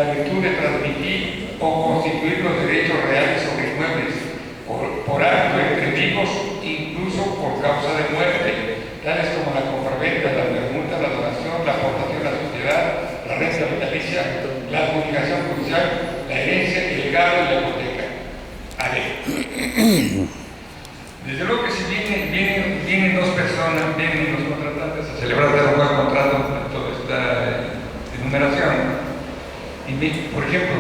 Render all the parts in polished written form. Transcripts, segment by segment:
la virtud de transmitir o constituir los derechos reales sobre inmuebles por acto entre vivos, incluso por causa de muerte, tales como la compraventa, la permuta, la donación, la aportación a la sociedad, la renta vitalicia, la adjudicación judicial, la herencia, el legado y la hipoteca. A ver, desde luego que si vienen dos personas, vienen los contratantes a celebrar un buen contrato, toda esta enumeración, y por ejemplo,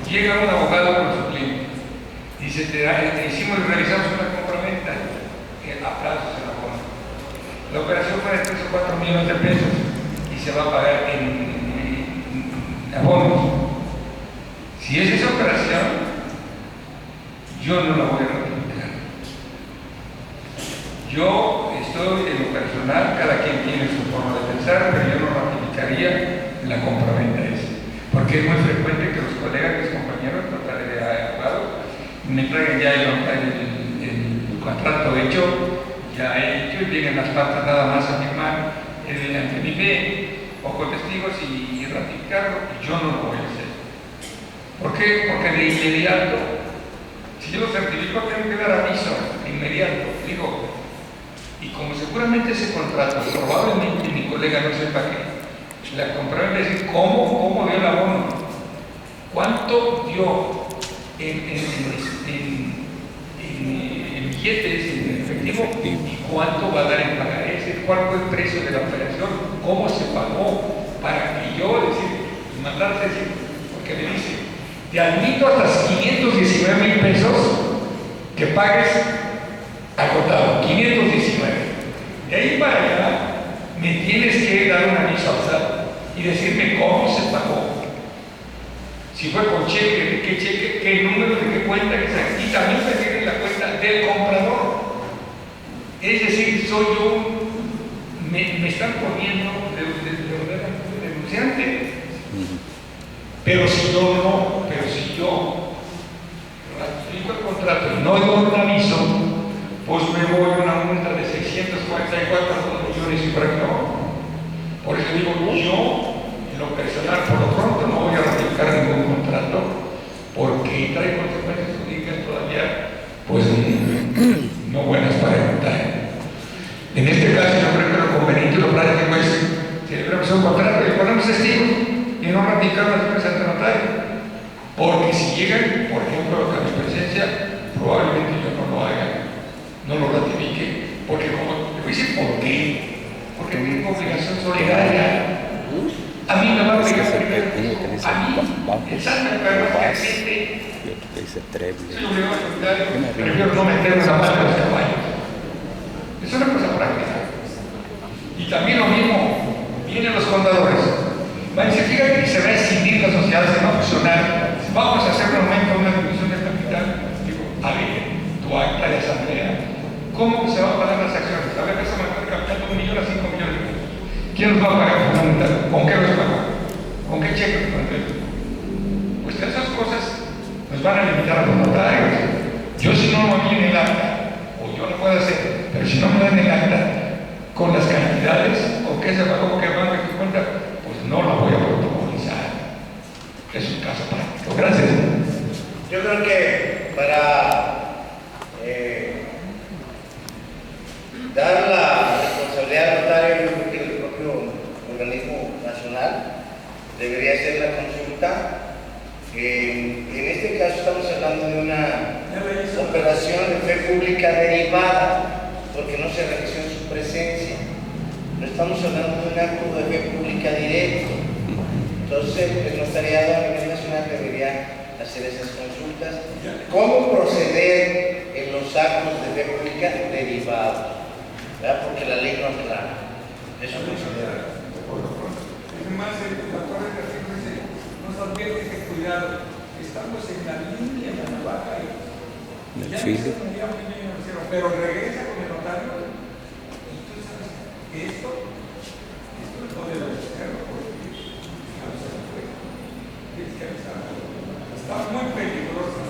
llega un abogado con su cliente, dice, realizamos una compraventa a plazos en la forma. La operación fue de 3 o 4 millones de pesos y se va a pagar en abonos. Si es esa operación, yo no la voy a ratificar. Yo estoy en lo personal, cada quien tiene su forma de pensar, pero yo no ratificaría la compraventa esa. Porque es muy frecuente que los colegas, mis compañeros, notables de abogados, me traigan ya el contrato hecho, ya hecho, y vienen las partes nada más a firmar ante mi fe o con testigos y ratificarlo, y yo no lo voy a hacer. ¿Por qué? Porque de inmediato, si yo lo certifico, tengo que dar aviso de inmediato. Digo, y como seguramente ese contrato, probablemente mi colega no sepa que la compraventa es decir, ¿cómo dio el abono? ¿Cuánto dio en billetes, en efectivo, y cuánto va a dar en pagarés? ¿Cuál fue el precio de la operación? ¿Cómo se pagó? Para que yo mandarte decir, porque me dice, te admito hasta 519,000 pesos que pagues acotado, 519. De ahí para allá me tienes que dar un aviso alzado y decirme cómo se pagó. Si fue con cheque, de qué cheque, qué número, de qué cuenta, y también pedir la cuenta del comprador. Es decir, soy yo, me están poniendo de denunciante. Pero si yo ratifico el contrato y no doy un aviso, pues me voy a una multa de 644 millones y fracción. Por eso digo, yo, en lo personal, por lo pronto no voy a ratificar ningún contrato, porque trae consecuencias jurídicas todavía, pues, no buenas para el notario. En este caso, yo creo que lo conveniente y lo práctico es celebramos un contrato y ponemos testigos y no ratificar las firmas ante notario. Porque si llegan, por ejemplo, a mi presencia, probablemente yo no lo haga, no lo ratifique, porque como, te voy a decir por qué. Porque tengo obligación solidaria. A mí me va a obligar primero. A mí, pensando en la gente, soy obligado solidario, prefiero no meterme la mano en los caballos. Es una cosa práctica. Y también lo mismo, vienen los contadores. Van a decir, fíjate que se va a escindir la sociedad, se va a fusionar, vamos a hacer un aumento, una división del capital. Digo, a ver, tu acta de asamblea, ¿cómo se van a pagar las acciones? A ver, que se va a pagar capital de 1 millón a 5 millones de pesos. ¿Quién los va a pagar fundamental? ¿Con qué los paga? ¿Con qué cheque? Pues esas cosas nos van a limitar a los notarios. Yo si no lo vi en el acta, o yo lo puedo hacer, pero si no me dan el acta con las cantidades, o qué se pagó, qué banco, qué cuenta, pues no lo voy a protocolizar. Es un caso práctico. Gracias. Yo creo que para dar la responsabilidad al notario, yo creo que el propio organismo nacional debería hacer la consulta. En este caso estamos hablando de una operación de fe pública derivada, porque no se realizó en su presencia. No estamos hablando de un acto de fe pública directo. Entonces, el notariado a nivel nacional debería hacer esas consultas. ¿Cómo proceder en los actos de fe pública derivados? ¿Verdad? Porque la ley no es clara. Eso no se debe. Además, el doctor de García nos advierte que cuidado, estamos en la línea de la navaja y ya pero regresa con el notario y tú sabes que esto no debe hacerlo porque está muy peligroso.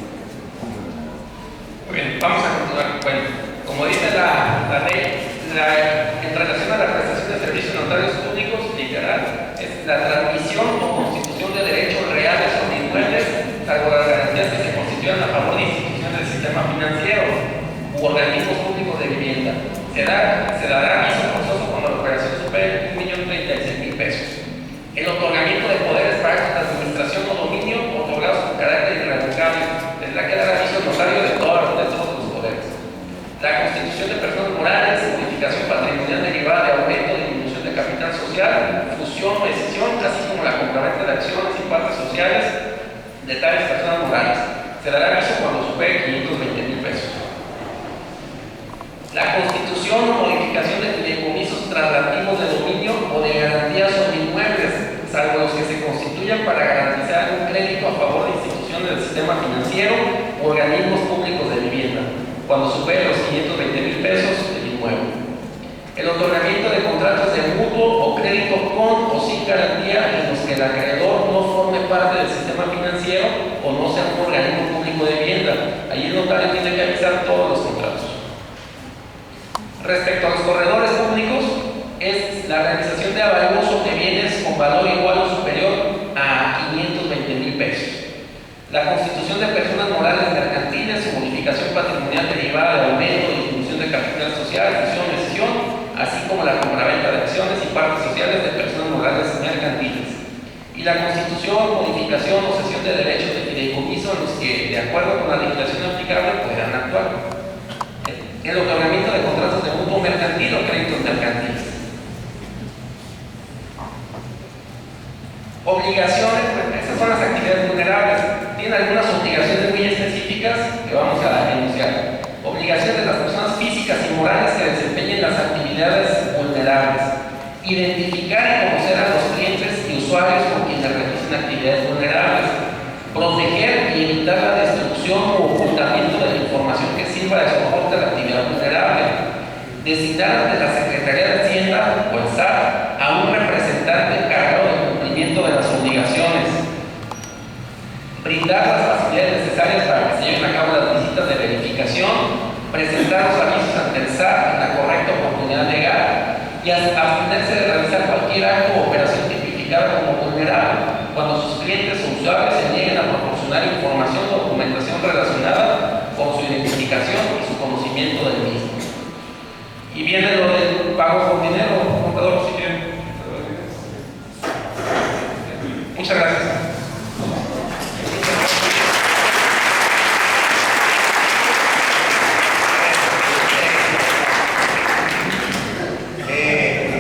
Muy bien, vamos a continuar. Bueno, como dice la ley, en relación a la prestación de servicios notarios públicos, literal, es la transmisión o constitución de derechos reales o se dará aviso forzoso cuando la operación supere 1.036.000 pesos. El otorgamiento de poderes para actos de administración o dominio otorgados con carácter irrevocable. Tendrá que dar aviso al notario de todos los poderes. La constitución de personas morales, modificación patrimonial derivada de aumento o disminución de capital social, fusión o escisión, así como la compraventa de acciones y partes sociales de tales personas morales. Se dará aviso cuando supere 520.000 pesos. La constitución o modificación de fideicomisos traslativos de dominio o de garantías sobre inmuebles, salvo los que se constituyan para garantizar un crédito a favor de instituciones del sistema financiero o organismos públicos de vivienda, cuando supere los 520.000 pesos del inmueble. El otorgamiento de contratos de mutuo o crédito con o sin garantía en los que el acreedor no forme parte del sistema financiero o no sea un organismo público de vivienda. Allí el notario tiene que avisar todos los contratos. Respecto a los corredores públicos, es la realización de avalúos de bienes con valor igual o superior a 520.000 pesos. La constitución de personas morales mercantiles o modificación patrimonial derivada de aumento o disminución de capital social, fusión o escisión, así como la compraventa de acciones y partes sociales de personas morales mercantiles. Y la constitución, modificación o cesión de derechos de fideicomiso en los que, de acuerdo con la legislación aplicable, puedan actuar. El otorgamiento de contratos de mutuo mercantil o créditos mercantiles. Obligaciones, pues esas son las actividades vulnerables. Tienen algunas obligaciones muy específicas que vamos a enunciar. Obligaciones de las personas físicas y morales que desempeñen las actividades vulnerables. Identificar y conocer a los clientes y usuarios con quienes realicen actividades vulnerables. Proteger y evitar la destrucción o ocultamiento de la información que sirva de soporte a la actividad vulnerable. Designar ante la Secretaría de Hacienda o el SAT a un representante encargado del cumplimiento de las obligaciones. Brindar las facilidades necesarias para que se lleven a cabo las visitas de verificación. Presentar los avisos ante el SAT en la correcta oportunidad legal y abstenerse de realizar cualquier acto o operación tipificada como vulnerable cuando sus clientes o usuarios se nieguen a proporcionar información o documentación relacionada con su identificación y su conocimiento del mismo. Y viene lo del pago con dinero, contador, si quieren. Muchas gracias.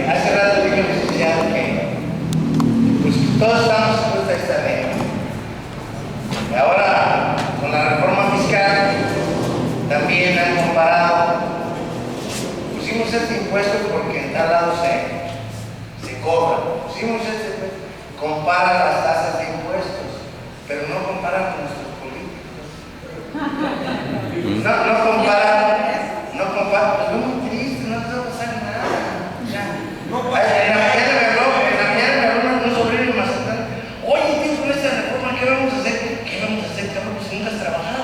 Hace rato dijo el licenciado que pues, todos estamos supuestos a esta ley. Y ahora, con la reforma fiscal, también han comparado. Pusimos este impuesto porque en tal lado se cobra. Pusimos este impuesto. Compara las tasas de impuestos, pero no compara con nuestros políticos. No compara, pues es muy triste, no te va a pasar nada. En la mañana me habló un sobrino de Mazatlán. Oye, tío, con esta reforma, ¿qué vamos a hacer? ¿Qué vamos a hacer, cabrón? Pues nunca has trabajado.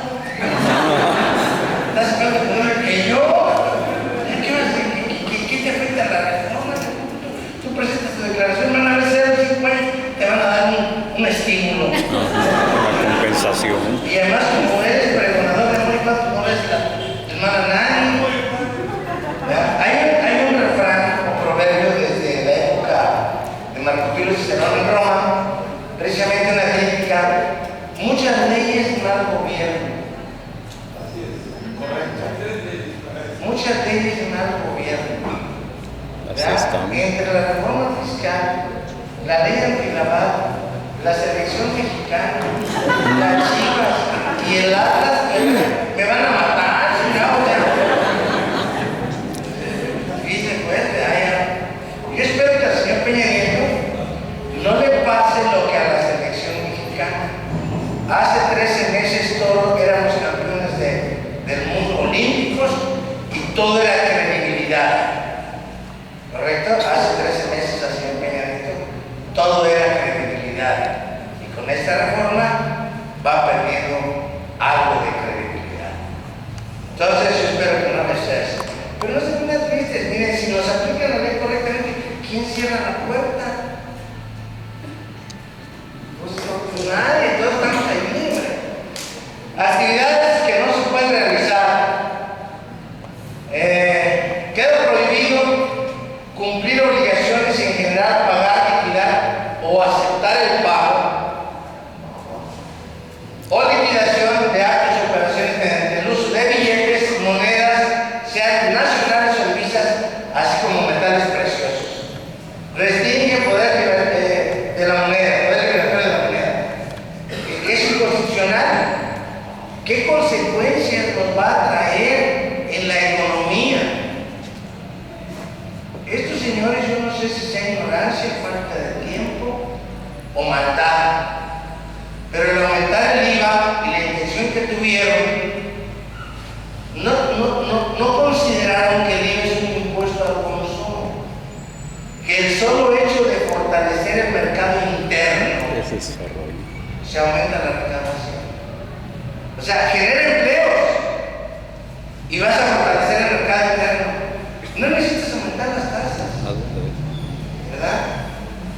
¿Estás esperando que yo? ¿Qué te afecta la reforma? Tú presentas tu declaración, van a ver 0,5 años, te van a dar un estímulo. Una compensación. Y además, como eres pregonador de amor y paz, no eres la hermana Nani. Hay un refrán o proverbio desde la época de Marco Tulio Cicerón en Roma, precisamente una crítica. Muchas leyes mal gobierno. Correcto. Muchas leyes mal gobierno. Entre la reforma fiscal, la ley antilavado, la selección mexicana, las Chivas y el Atlas, me van a matar, dice pues, yo espero que al señor Peña Nieto no le pase lo que a la selección mexicana. Hace 13 meses todos éramos campeones del mundo olímpicos y todo era credibilidad. ¿Correcto? Hace 13 meses al señor Peña Nieto todo era credibilidad. Y con esta reforma va perdiendo algo de credibilidad. Entonces yo espero que no me sea así. Pero no se pongan tristes. Miren, si nos aplican la ley correctamente, ¿quién cierra la puerta? Pues nadie, todos estamos ahí, hombre. Actividades que no se pueden realizar. Queda ¿Qué consecuencias nos va a traer en la economía? Estos señores, yo no sé si sea ignorancia, falta de tiempo o maldad, pero el aumentar el IVA y la intención que tuvieron, no consideraron que el IVA es un impuesto al consumo, que el solo hecho de fortalecer el mercado interno se aumenta la recaudación. O sea, genera empleos y vas a fortalecer el mercado interno. No necesitas aumentar las tasas, ¿verdad?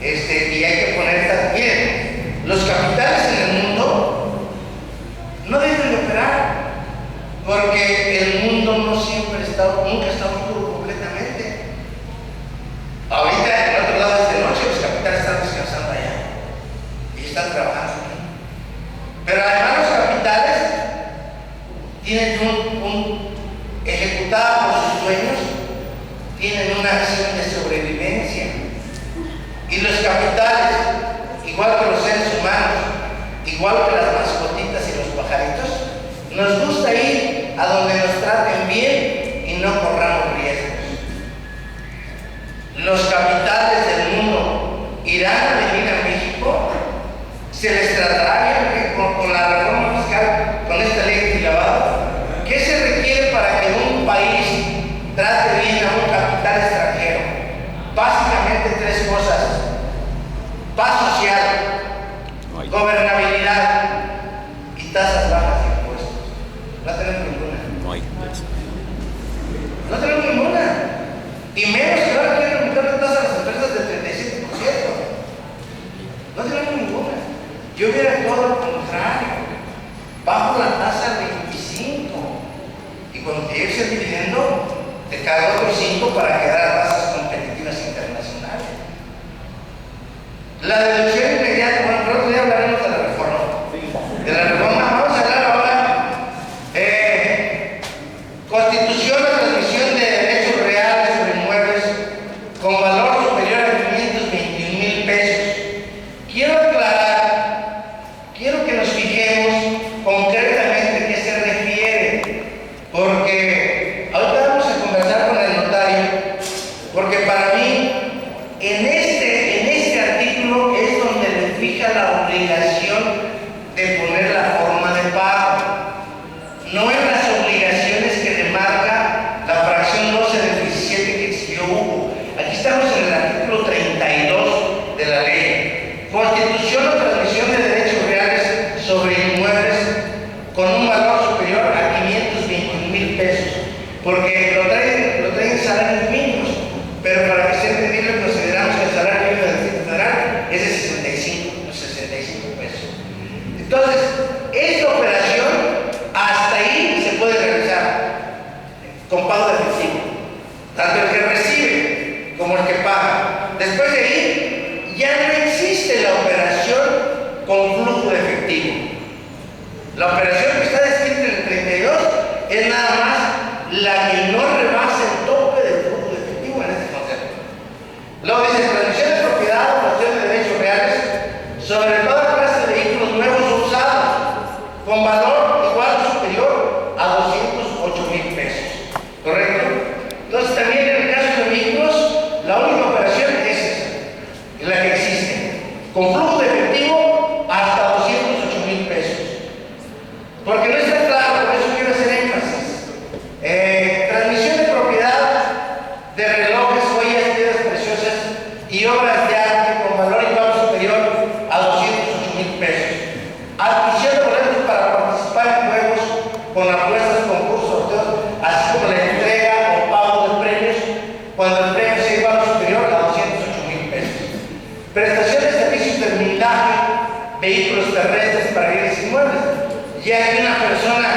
Y hay que poner estas. Miren, los capitales en el mundo no deben de operar, porque el mundo nunca está oscuro completamente. Ahorita, en otro lado es de noche, los capitales están descansando allá y están trabajando aquí. Pero además los capitales tienen ejecutada por sus dueños, tienen una acción de sobrevivencia. Y los capitales, igual que los seres humanos, igual que las mascotitas y los pajaritos, nos gusta ir a donde nos traten bien y no corramos riesgos. Los capitales del mundo irán a venir a México, se les tratará bien con la reforma fiscal, con esta ley de lavado. ¿Qué se requiere para que un país trate bien a un capital extranjero? Básicamente tres cosas: paz social, gobernabilidad y tasas bajas de impuestos. No tenemos ninguna. No tenemos ninguna. Y menos que ahora quieren aumentar la tasa de las empresas del 37%. No tenemos ninguna. Yo hubiera actuado al contrario. Bajo la tasa al 25%. Y cuando te llegues el dividendo, te cae otro 5% para quedar a tasas competitivas internacionales. La deducción inmediata, bueno, pero otro día hablaremos de la reforma. De la reforma, vamos a hablar ahora. Constitución o transmisión de derechos reales sobre inmuebles con valor superior a 521,000 pesos. Quiero aclarar, quiero que nos fijemos concretamente a qué se refiere, porque ahorita vamos a conversar con el notario, porque para mí en este artículo es donde le fija la obligación de poner la forma de pago, no en las obligaciones que demarca la fracción 12 del 17 que exigió Hugo. Aquí estamos en el artículo 32 de la ley. Constitución o transmisión de derechos reales sobre inmuebles con un valor superior a 521,000 pesos, porque lo traen salarios mínimos, pero para que sea entendible consideramos que el salario mínimo del Distrito Federal es de 65 pesos. Entonces, esta operación hasta ahí se puede realizar con pago de efectivo, tanto el que recibe como el que paga. Después de ahí ya no existe la operación con flujo de efectivo. La operación que está descrita en el 32 es nada más la que no rebasa el tope del flujo de efectivo en este concepto. Luego dice transmisión de propiedad o transmisión de derechos reales sobre toda clase de vehículos nuevos o usados con valor igual o superior a 208,000 pesos. ¿Correcto? Entonces también en el caso de vehículos, la única operación es esa, es la que existe, con flujo de efectivo hasta 208,000 pesos. Porque no está claro, por eso quiero hacer énfasis. Transmisión de propiedad de relojes, joyas, piedras preciosas y obras de arte con valor igual o superior a 208,000 pesos. Adquisición de boletos para participar en juegos con apuestas, concursos, sorteos, así como la entrega o pago de premios cuando el premio sea igual o superior a 208,000 pesos. Prestación de servicios de blindaje, vehículos terrestres para bienes inmuebles. Ya hay una persona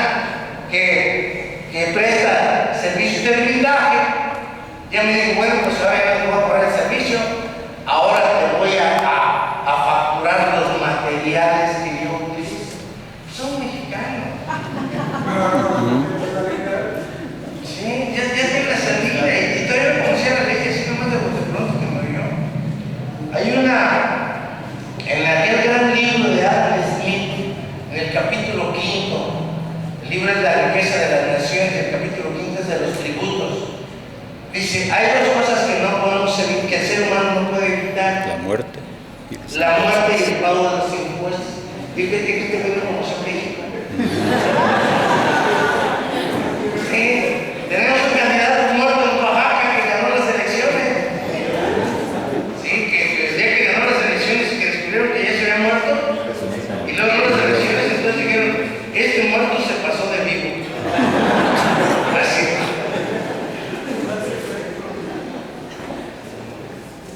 que presta servicios de blindaje, ya me dijo, bueno, pues ahora ya te voy a cobrar el servicio, ahora te voy a facturar los materiales que yo utilizo. Son mexicanos. Sí, ya tiene la salida y todavía no conocía la ley, así nomás de pronto que me vio. Hay en aquel gran libro de Adam Smith, en el capítulo 5, libro es La riqueza de las naciones, el capítulo 15 es de los tributos. Dice, hay dos cosas que no podemos evitar, que el ser humano no puede evitar: La muerte. la muerte y el pago de los impuestos. Fíjate que te veo como son México. Sí, tenemos un candidato muerto en Oaxaca que ganó las elecciones. Sí, que el día que ganó las elecciones que descubrieron que ya se había muerto, y luego ganó las elecciones, entonces dijeron, este muerto se pasó de vivo. Así.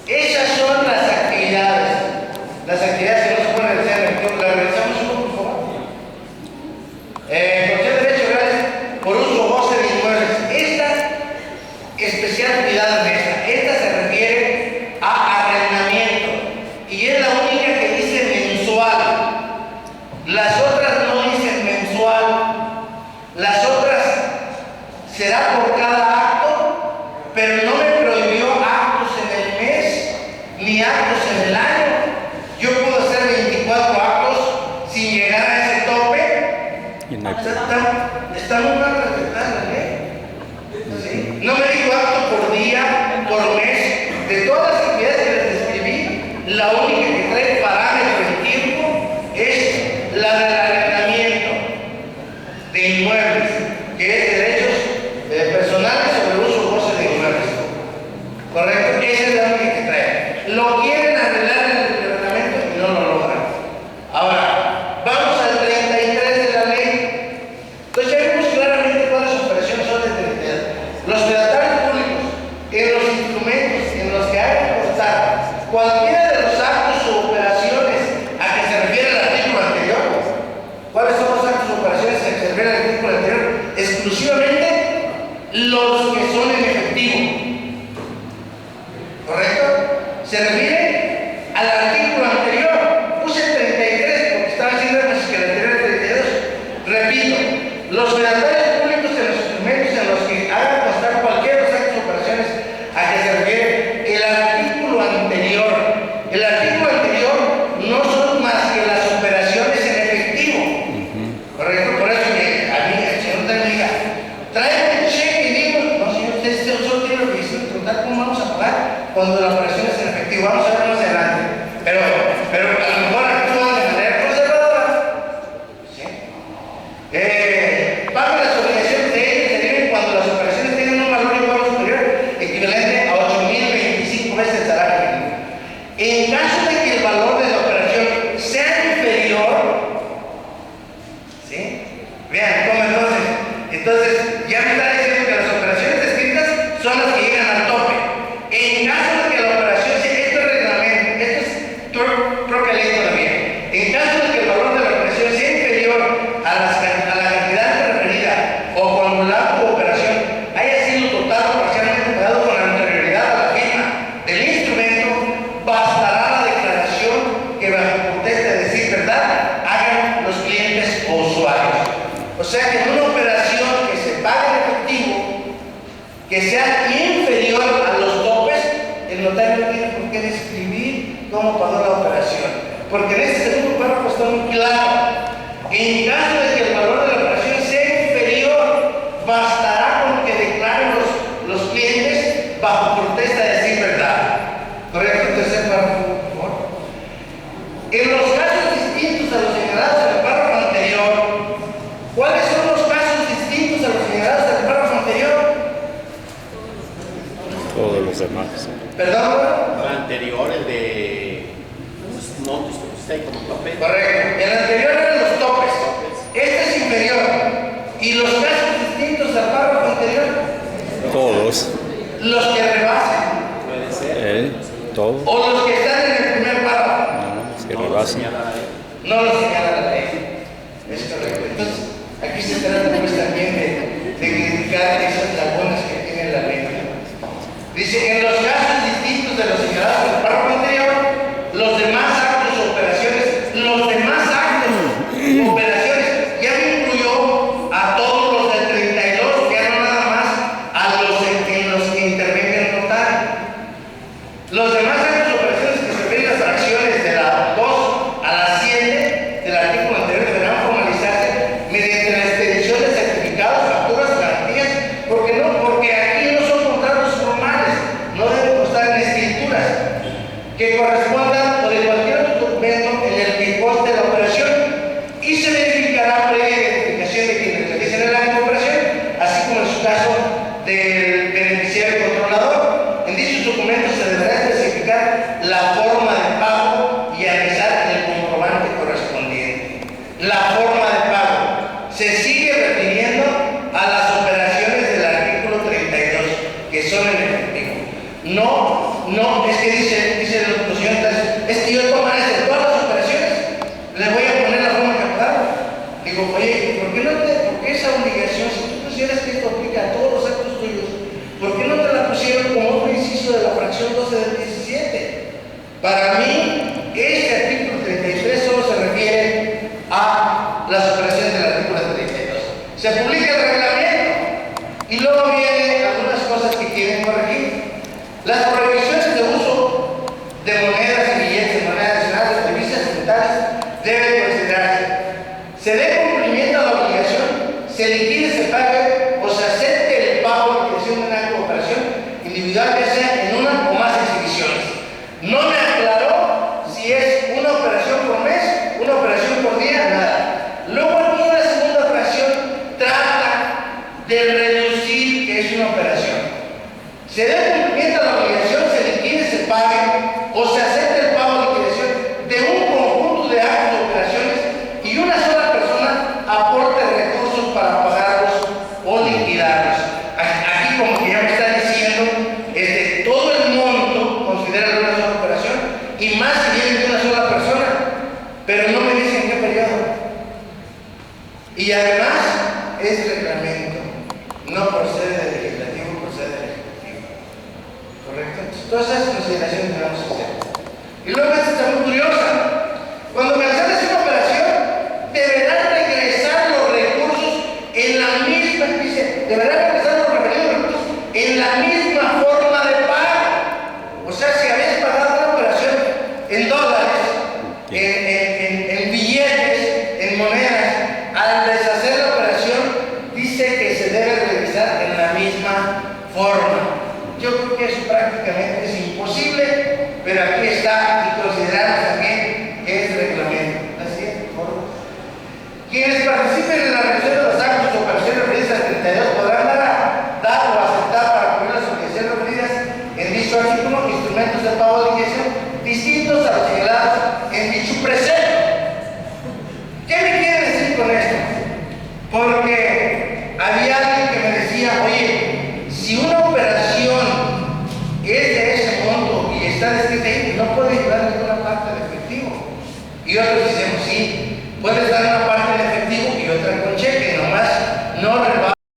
Esas son las actividades que no se pueden realizar en el club. La realizamos uno, por favor. Concesión de derechos reales por uso o goce de inmuebles. Esta especial cuidado de esta se refiere a arrendamiento y es la única que dice mensual. Las otras no dicen mensual. Las otras será por cada acto, pero no me prohibió actos en el mes ni actos en el año. Yo puedo hacer 24 actos sin llegar a ese tope. Y no hay Está muy mal respetada la ley. ¿Sí? No me digo acto por día, por mes. De todas las actividades que les describí, la única que trae parámetro en tiempo es la del arrendamiento de inmuebles, que es derechos personales sobre uso o goce de inmuebles. ¿Correcto? Esa es la única que trae. Lo quieren arreglar en el reglamento y no lo logran. Ahora, vamos al 33 de la ley. Entonces ya vimos claramente cuáles operaciones son de 32. Los fedatarios públicos, en los instrumentos en los que hagan constar cualquiera de los actos o operaciones a que se refiere el artículo anterior. ¿Cuáles son los actos o operaciones a que se refiere el artículo anterior? Exclusivamente los que son en efectivo. ¿Correcto? Se refiere al artículo anterior. Puse el 33 porque estaba diciendo que el anterior es 32. Repito, los fedatarios públicos en los instrumentos en los que hagan constar cualquiera de los actos o operaciones a que se refiere el artículo anterior. El artículo anterior no son más que las operaciones en efectivo. ¿Correcto? Por eso que a mí el señor también diga, trae un cheque y digo, no señor, usted solo tiene lo que dice, preguntar cómo vamos a pagar cuando la operación es en efectivo. Vamos a ver más adelante. Pero a lo mejor actúan de manera conservadora. ¿Sí? Pago las obligaciones de ellos se deben cuando las operaciones tengan un valor igual o superior, equivalente a 8,025 veces el salario mínimo. En caso de que el valor de la operación sea inferior, ¿sí? Vean cómo entonces ya me está diciendo que las operaciones descritas son las que llegan al tope. En caso de que la operación sea, esto es reglamento, esto es propia ley todavía. En caso de que el valor de la operación sea inferior a la cantidad referida o cuando la operación haya sido total o parcialmente pagado con anterioridad a la firma del instrumento, bastará la declaración que bajo protesta de decir verdad hagan los clientes o usuarios. O sea que en una operación que se pague en efectivo, que sea inferior a los topes, el notario no tiene por qué describir cómo pagó la operación. Porque en este segundo párrafo está muy claro. En caso de que el valor de la operación sea inferior, bastará con que declaren los clientes bajo protesta de decir verdad. ¿Correcto? Tercer párrafo, por favor. En los casos distintos a los señalados en el párrafo anterior, ¿cuáles son los casos distintos a los señalados en el párrafo anterior? todos los demás. ¿Perdón? El anterior, el de los montos que usted como tope. Correcto. El anterior eran los topes. Este es inferior. ¿Y los casos distintos al párrafo anterior? Todos. Los que rebasan. Puede ser. Él, todos. O los que están en el primer párrafo. No, los que No lo rebasan. señala la ley. No lo señala la ley. Es correcto. Entonces, aquí se trata pues también de criticar esas lagunas que tiene la ley. Dice, en los casos distintos de los señalados en el párrafo anterior, los demás actos o operaciones, ya me incluyó a todos los del 32, ya no nada más a los en los que intervenga el notario. Los demás actos o operaciones que se refieren a las fracciones de la 2 a la 7 del artículo anterior deberán formalizarse mediante la expedición de la forma de pago. Se sigue refiriendo a las operaciones del artículo 32, que son en efectivo. No, es que dice los señores, es que yo de todas maneras de todas las operaciones le voy a poner la forma de pago. Digo, oye, ¿por qué esa obligación, si tú consideras que esto aplica a todos los actos tuyos, ¿por qué no te la pusieron como otro inciso de la fracción 12 del 17? Para mí, este artículo 33 solo se refiere a las operaciones del artículo 32. Se publica el reglamento y luego vienen algunas cosas que quieren corregir. Las prohibiciones de uso de monedas y billetes de moneda nacional, de divisas centrales, deben considerarse. Se dé cumplimiento a la obligación, se liquide, se pague o se acepte el pago de liquidación de una cooperación individual, ya sea en una o más exhibiciones. No me aclaró si es una operación por mes, una operación por día, nada. Luego aquí en la segunda fracción trata de reducir que es una operación. Se dé cumplimiento a la obligación, se liquide, se pague o se acepte el pago de liquidación de un conjunto de actos de operaciones y una sola persona aporte recursos para pagarlos o liquidarlos. Aquí como que ya me está diciendo, todo el monto considera una sola operación y más si viene de una sola persona, pero no me dicen qué periodo. Y además es reglamento, no procede del legislativo, procede del ejecutivo. ¿Correcto? Entonces, todas esas consideraciones que vamos a hacer. Y luego esta está muy curiosa. Cuando cancelas una operación, deberán regresar los recursos en la misma, dice, deberán regresar los referidos recursos en la misma forma de pago. O sea, si habéis pagado una operación en dólares, en billetes, en monedas, al deshacer la operación, dice que se debe realizar en la misma forma. Yo creo que eso prácticamente es imposible, pero aquí está y consideramos también que es reglamento. La siguiente forma. Quienes participen en la realización de los actos o operaciones referidas al 32 podrán dar o aceptar para cubrir las obligaciones referidas en dicho artículo instrumentos de pago de liquidación distintos a los señalados en dicho precepto. ¿Qué me quiere decir con esto? Porque había alguien que me decía, oye, si una operación es de ese monto y está descrita ahí, no puede llevar ninguna parte de efectivo. Y otros decimos, sí, puedes dar una parte en efectivo y otra con cheque, nomás no